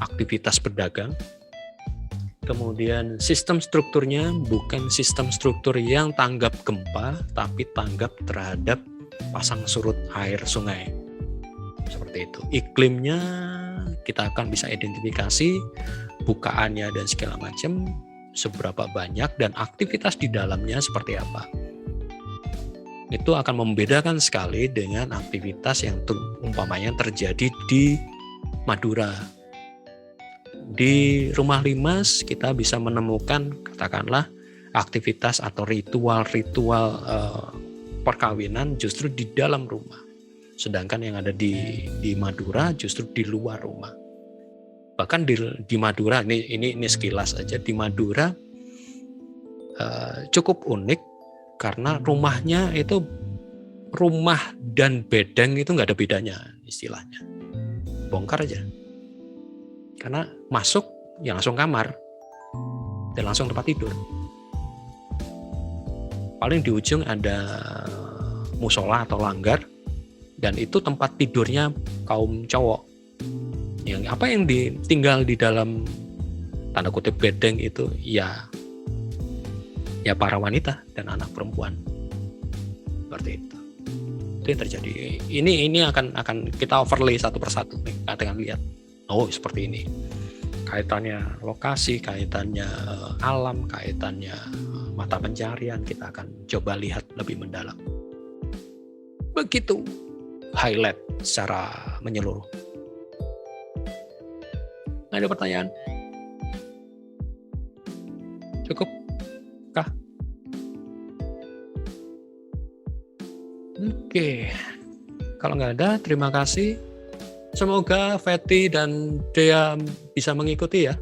aktivitas berdagang. Kemudian sistem strukturnya bukan sistem struktur yang tanggap gempa, tapi tanggap terhadap pasang surut air sungai. Seperti itu. Iklimnya kita akan bisa identifikasi, bukaannya dan segala macam, seberapa banyak dan aktivitas di dalamnya seperti apa. Itu akan membedakan sekali dengan aktivitas yang umpamanya terjadi di Madura. Di rumah limas kita bisa menemukan katakanlah aktivitas atau ritual perkawinan justru di dalam rumah. Sedangkan yang ada di Madura justru di luar rumah. Bahkan di Madura, ini sekilas aja, di Madura cukup unik karena rumahnya itu rumah dan bedeng itu nggak ada bedanya istilahnya. Bongkar aja. Karena masuk ya langsung kamar dan langsung tempat tidur. Paling di ujung ada musola atau langgar dan itu tempat tidurnya kaum cowok. Yang apa yang tinggal di dalam tanda kutip bedeng itu ya para wanita dan anak perempuan. Seperti itu. Itu yang terjadi. Ini akan kita overlay satu persatu nih, kita akan lihat. Oh, seperti ini. Kaitannya lokasi, kaitannya alam, kaitannya mata pencarian, kita akan coba lihat lebih mendalam. Begitu highlight secara menyeluruh. Ada pertanyaan? Cukup? Kah? Oke. Kalau nggak ada, terima kasih. Semoga Fetty dan Dea bisa mengikuti ya